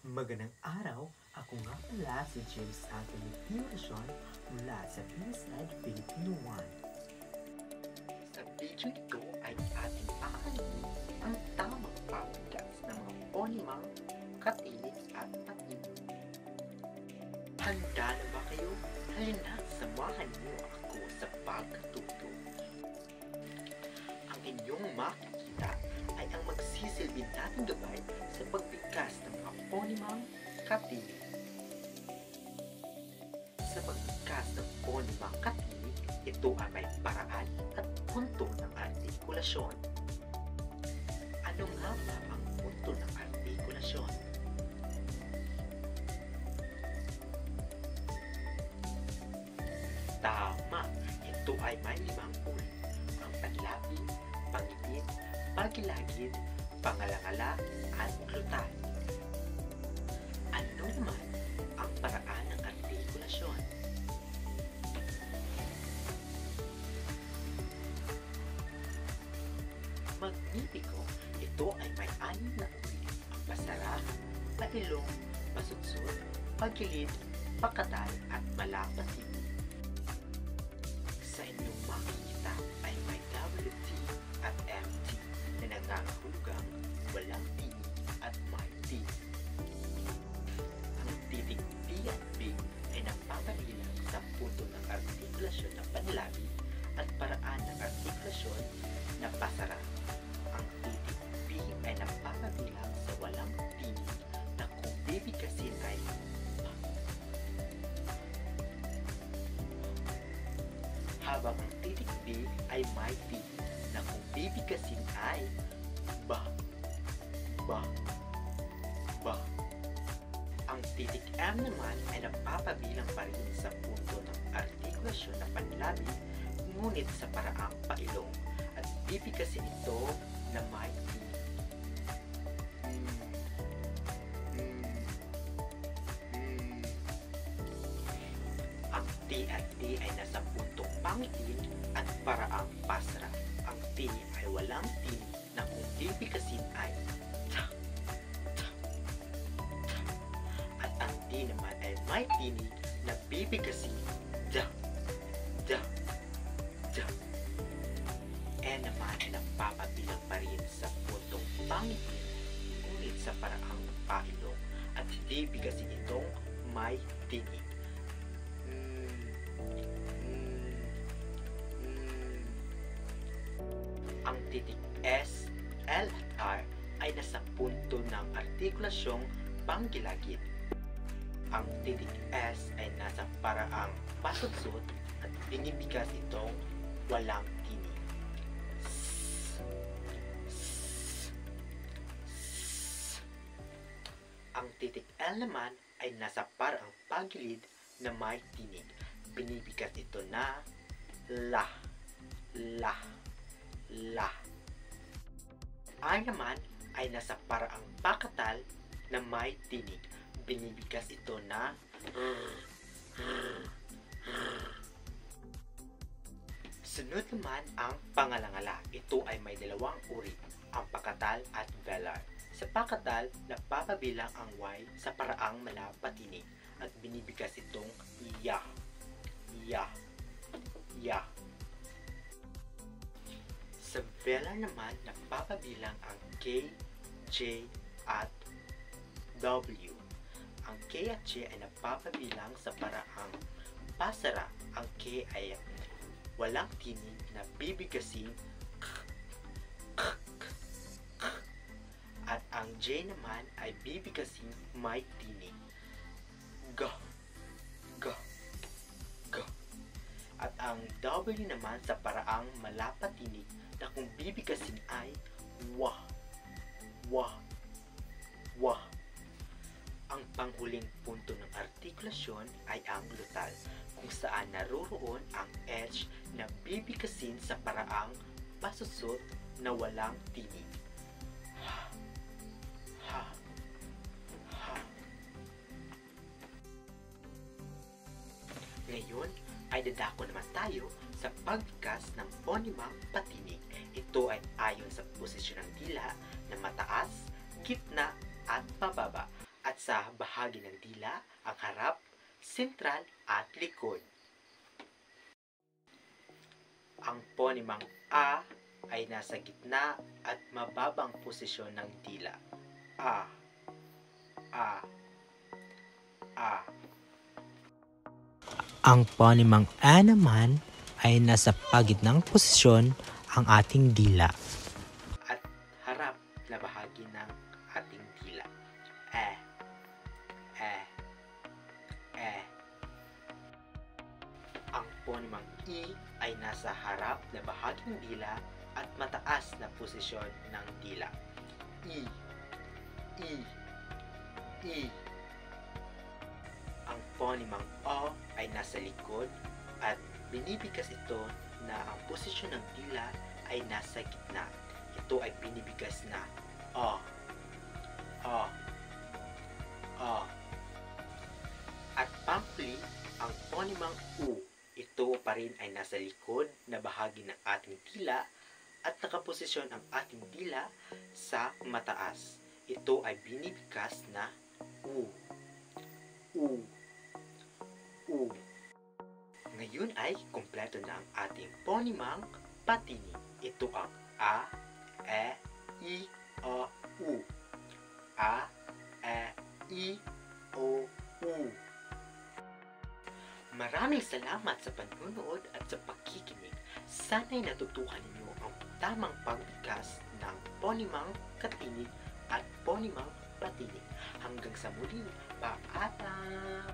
Magandang araw! Ako nga pala si James Anthony Pioracion mula sa B-Slide Filipino 1. Sa video ito ay ating aalamin ang tamang pagbigas ng mga ponimang, katilis at patin. Handa na ba kayo? Halina, samahan niyo ako sa pagkatuto. Ang inyong makikita ay ang magsisilbing nating gabay sa pagbigkas ng mga ponimang katilig. Sa pagbigkas ng ponimang katilig, ito ay may paraan at punto ng artikulasyon. Ano nga ba ang punto ng artikulasyon? Tama! Ito ay may 5 uri. Ang panlabi, pangipit, pagilagid, pangalangala, at glutal. Ano naman ang paraan ng artikulasyon? Magnipiko, ito ay may 6 na uri. Ang pasara, pailong, pasutsut, pagilid, pakatal, at malapatin. Sa inyong makikita ay may WT at MT na nangangahulugang walang tinig at may tinig. Ang titig P at B ay nagpapalilang sa punto ng artikulasyon ng panlabi at paraan ng artikulasyon na pasara. Ang titig P ay nagpapabilang sa walang tinig na kung bibigkasin ay habang ang titig B ay may tinig na kung bibigkasin ay ba, ba, ba. Ang titig M naman ay nagpapabilang pa rin sa punto ng artikulasyon na panlabi ngunit sa paraang pailong at bibigkasin ito na may tinig. Ang T at D ay nasa puntong pangitin at paraang pasra. Ang T ay walang tinig na kung bibigkasin ay ta, ta, ta. At ang D naman ay may tinig na bibigkasin da, da, da. E naman ay nagpapabilang pa rin sa puntong pangitin ngunit sa paraang pailong at bibigkasin itong may tinig. Ang titig S, L at R ay nasa punto ng artikulasyong panggilagid. Ang titig S ay nasa paraang pasutsut at binibigas itong walang tinig. Ang titig L naman ay nasa paraang pagilid na may tinig. Binibigas ito na la, la, la. I naman ay nasa paraang pakatal na may tinig. Binibigas ito na Sunod naman ang pangalangala. Ito ay may 2 uri, ang pakatal at velar. Sa pakatal, napapabilang ang Y sa paraang malapatinig at binibigas itong ya, ya, ya. Sa velar naman, nagpapabilang ang K, J, at W. Ang K at J ay nagpapabilang sa paraang pasara. Ang K ay walang tinig na bibigasin k, k, k, k. At ang J naman ay bibigasin may tinig ga, ga, ga. At ang W naman sa paraang malapatinig na kung bibigasin ay wah, wah, wah. Ang panghuling punto ng artikulasyon ay ang glutal, kung saan naroroon ang edge na bibigasin sa paraang pasutsut na walang tinig. Ha, ha, ha. Ngayon ay dadako naman tayo sa pagbigkas ng ponimang patinig. Ito ay ayon sa posisyon ng dila na mataas, gitna at pababa at sa bahagi ng dila, ang harap, sentral at likod. Ang ponemang A ay nasa gitna at mababang posisyon ng dila. A, A, A. Ang ponemang A naman ay nasa pagitnang posisyon ang ating dila. At harap na bahagi ng ating dila. E, E, E. Ang ponemang I ay nasa harap na bahagi ng dila at mataas na posisyon ng dila. I, I, I. Ang ponemang O ay nasa likod at binibigas ito na ang posisyon ng dila ay nasa gitna. Ito ay binibigas na O, O, O. At panghuli, ang ponemang U. Ito pa rin ay nasa likod na bahagi ng ating dila at nakaposisyon ang ating dila sa mataas. Ito ay binibigas na U, U, U. Ngayon ay kumpleto na ang ating ponemang patinig. Ito ang A, E, I, O, U. A, E, I, O, U. Maraming salamat sa panunood at sa pakikinig. Sana'y natutuhan ninyo ang tamang pagbigas ng ponemang katinig at ponemang patinig. Hanggang sa muli, paalam!